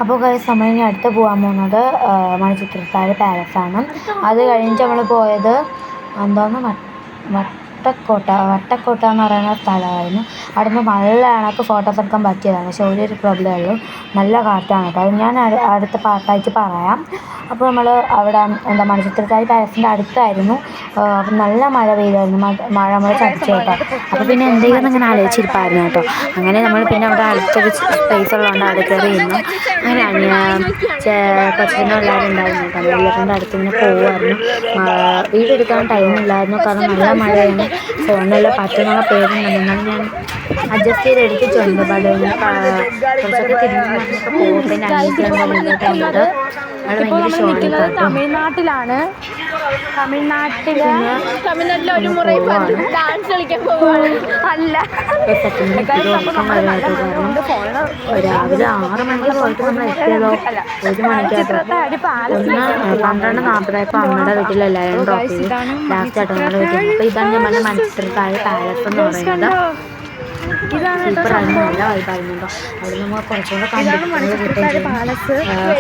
അപ്പോൾ ഗൈസ് നമ്മളിനി അടുത്ത് പോകാൻ പോകുന്നത് മണിച്ചിത്രത്താഴ് പാലസാണ്. അത് കഴിഞ്ഞിട്ട് നമ്മൾ പോയത് എന്തോന്ന് വട്ടക്കോട്ട എന്ന് പറയുന്ന സ്ഥലമായിരുന്നു. അവിടെ നിന്ന് നല്ല കണക്ക് ഫോട്ടോസ് എടുക്കാൻ പറ്റിയതാണ്. പക്ഷേ ഒരു പ്രോബ്ലമേ ഉള്ളൂ, നല്ല കാറ്റാണ് കേട്ടോ. അത് ഞാൻ അടുത്ത പാർട്ടായിട്ട് പറയാം. അപ്പോൾ നമ്മൾ അവിടെ മണിച്ചിത്രത്താഴ് പാലസിൻ്റെ അടുത്തായിരുന്നു. അപ്പം നല്ല മഴ പെയ്തായിരുന്നു. മഴ നമ്മൾ ചതിച്ചു കേട്ടോ. അപ്പോൾ പിന്നെ എന്തെങ്കിലും ഇങ്ങനെ ആലോചിച്ചിരിപ്പായിരുന്നു കേട്ടോ. അങ്ങനെ നമ്മൾ പിന്നെ അവിടെ അടുത്തൊരു സ്പേസ് ഉള്ളതുകൊണ്ട് അവിടെ കയറി ഇരുന്നു. അങ്ങനെയാണ് കൊച്ചിനും എല്ലാവരും ഉണ്ടായിരുന്നു കേട്ടോ. എല്ലാവരുടെ അടുത്ത് ഇങ്ങനെ പോകുമായിരുന്നു. വീഡിയോ എടുക്കാൻ ടൈമില്ലായിരുന്നു, കാരണം നല്ല മഴയാണ്. ഫോണിലെല്ലാം പറ്റുന്നുള്ള പേരുണ്ടെങ്കിൽ ഞാൻ അഡ്ജസ്റ്റ് ചെയ്ത് എടുത്തിട്ടുണ്ട്. കുറച്ചൊക്കെ തിരിഞ്ഞ് മറിഞ്ഞൊക്കെ പോകും. പിന്നെ അനിയത്തിലുണ്ട് അത് ഭയങ്കര ഷോർട്ട്. തമിഴ്നാട്ടിലാണ്. തമിഴ്നാട്ടിലെ ഒരു മുറ ഡാൻസ് കളിക്കാൻ പോവാണ്. അല്ല രാവിലെ 6 മണിക്ക് പോയിട്ട് നമ്മൾ എത്തിയതോ 1 മണിക്കകത്ത് 12:40 അമ്മയുടെ വീട്ടിലെല്ലാവരും ഡ്രോപ്പ് ചെയ്ത് ലാസ്റ്റ് ആയിട്ട് നമ്മുടെ വീട്ടിൽ. അപ്പോൾ ഇതാണ് നമ്മുടെ മണിച്ചിത്രത്താഴ് പാലസ് എന്ന് പറയുന്നത്. സൂപ്പറായിരുന്നു, നല്ല വൈബായിരുന്നുണ്ടോ. അവിടെ നമ്മൾ കുറച്ചുകൂടെ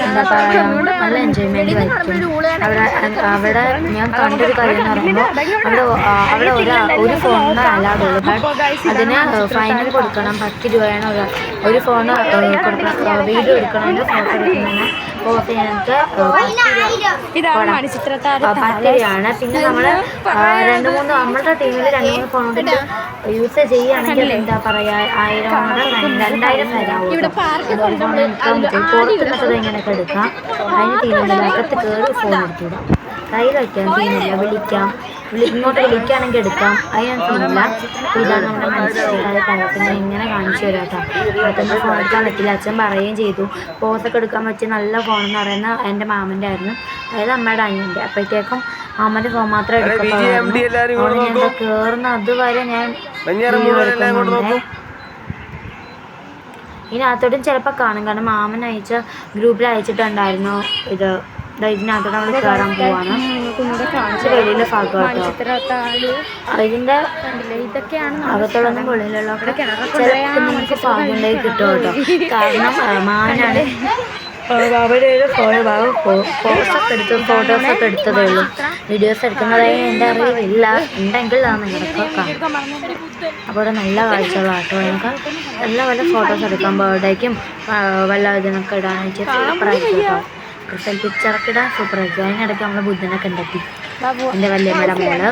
എന്താ പറയുക, നല്ല എൻജോയ്മെൻറ്റ് ആയിരിക്കും. അവിടെ ഞാൻ കണ്ടൊരു കാര്യം എന്ന് പറയുമ്പോൾ അവിടെ ഒരു ഫോണിന് അലാടുള്ളൂ. ബട്ട് അതിന് ഫൈനൽ കൊടുക്കണം. 10 രൂപയാണ് ഒരു ഫോണ് കൊടുക്കണം. വീഡിയോ എടുക്കണമെങ്കിൽ ഫോട്ടോ എടുക്കുന്നതിന് പോസ്റ്റ് ചെയ്യാനൊക്കെ 10 രൂപയാണ്. പിന്നെ നമ്മൾ 2-3 നമ്മളുടെ ടീമിൽ 2-3 ഫോൺ കൊണ്ട് യൂസ് ചെയ്യുകയാണെങ്കിൽ എന്താ പറയുക, 1000-2000 തരാവും. പുറത്തുനിന്നത് ഇങ്ങനെയൊക്കെ എടുക്കാം. അതിന് തീരുന്നില്ല, അകത്ത് കയറി ഫോൺ എടുത്തിടാം. കയ്യിൽ വയ്ക്കാൻ തീരുന്നില്ല. ഇങ്ങോട്ട് വിളിക്കുകയാണെങ്കിൽ എടുക്കാം, അതിനൊന്നുമില്ല. ഇതാണ് നമ്മുടെ മനസ്സിലായ പാലസിനെ ഇങ്ങനെ കാണിച്ചു തരാം കേട്ടോ. അവിടുത്തെ ഫോൺ എടുക്കാൻ പറ്റില്ല. അച്ഛൻ പറയുകയും ചെയ്തു. പോസൊക്കെ എടുക്കാൻ പറ്റിയ നല്ല ഫോണെന്ന് പറയുന്നത് എൻ്റെ മാമൻ്റെ ആയിരുന്നു, അതായത് അമ്മയുടെ അനിയൻ്റെ. അപ്പോഴത്തേക്കും അമ്മൻ്റെ ഫോൺ മാത്രമേ എടുക്കത്തുള്ളൂ. ഞാൻ കയറുന്ന അതുവരെ ഞാൻ ഇതിനകത്തോട്ടും ചിലപ്പോൾ കാണും, കാരണം മാമൻ ഗ്രൂപ്പിൽ അയച്ചിട്ടുണ്ടായിരുന്നു. ഇതിനകത്തോട്ട് നമ്മൾ കയറാൻ പോവാണ്. വെളിയിലെ ഭാഗം കേട്ടോ. ഇതിൻ്റെ അകത്തോളൊന്നും വെളിയിലുള്ള ചിലപ്പോൾ നമുക്ക് ഭാഗങ്ങളിലേക്ക് കിട്ടും കേട്ടോ. കാരണം മാമനാണ് അവരുടെ ഫോട്ടോസൊക്കെ എടുത്തതേ ഉള്ളൂ. വീഡിയോസ് എടുക്കുന്നതായി എൻ്റെ അറിവില്ല, ഉണ്ടെങ്കിൽ അത് നിങ്ങളൊക്കെ കാണും. അപ്പോൾ ഇവിടെ നല്ല കാഴ്ചകളാണ് കേട്ടോ. നമുക്ക് നല്ല ഫോട്ടോസ് എടുക്കാം. ബർത്ത്ഡേക്കും വല്ല ഇതിനൊക്കെ ഇടാനായിട്ട് സൂപ്പറായിരിക്കും കേട്ടോ. പ്രൊഫൈൽ പിക്ചറൊക്കെ ഇടാൻ സൂപ്പറായിരിക്കും. അതിനിടയ്ക്ക് നമ്മൾ ബുദ്ധനൊക്കെ കണ്ടെത്തി. എൻ്റെ വല്യമ്മയുടെ മോള്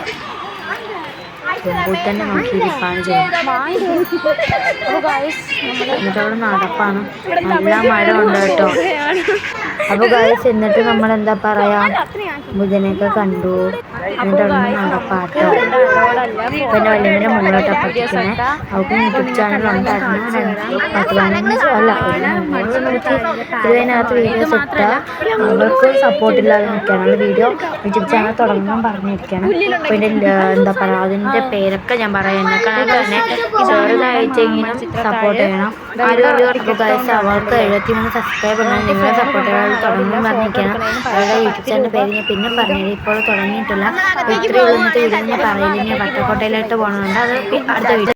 ബുദ്ധനെ നോക്കിയിരിപ്പാണ് ചെയ്യുന്നത്. എന്നിട്ട് അവിടെ നടപ്പാണ്, നല്ല മഴ ഉണ്ട് കേട്ടോ. അപ്പോൾ ഗൈസ് എന്നിട്ട് നമ്മളെന്താ പറയാ, ബുധനെയൊക്കെ കണ്ടു. എന്നിട്ട് അവിടെ നടപ്പാട്ടോ. പിന്നെ വല്യമ്മയുടെ മോളോട്ട് പഠിക്കുന്നത്. അവൾക്ക് യൂട്യൂബ് ചാനൽ ഉണ്ടായിരുന്നു. 10-15 അല്ല 120 വീഡിയോസ് ഇട്ടാൽ അവൾക്ക് സപ്പോർട്ടില്ലാതെ നിൽക്കുകയാണ്. അവൾ യൂട്യൂബ് ചാനൽ തുടങ്ങണം പറഞ്ഞിരിക്കുകയാണ്. അപ്പോൾ ഇതിൻ്റെ എന്താ പറയുക, അതിൻ്റെ പേരൊക്കെ ഞാൻ പറയാം. എന്നെക്കാളൊക്കെ തന്നെ ചെറുതായിട്ടെങ്കിലും സപ്പോർട്ട് ചെയ്യണം. അപ്പോൾ ഗൈസ് അവൾക്ക് 73 സബ്സ്ക്രൈബ് ഉണ്ടെങ്കിൽ നിങ്ങളെ സപ്പോർട്ട് ചെയ്യാൻ തുടങ്ങണം പറഞ്ഞിരിക്കുകയാണ്. അവരുടെ യൂട്യൂബ് ചാനൽ പേര് ഞാൻ പിന്നെ പറഞ്ഞത്, ഇപ്പോൾ തുടങ്ങിയിട്ടില്ല. ഇത്രയേ ഉള്ളൂ ഇന്നത്തെ വീഡിയോ. ഞാൻ പറയില്ല, ഞാൻ വട്ടക്കോട്ടയിലോട്ട് പോകണമെന്നുണ്ട്. അത് അടുത്ത വീഡിയോ.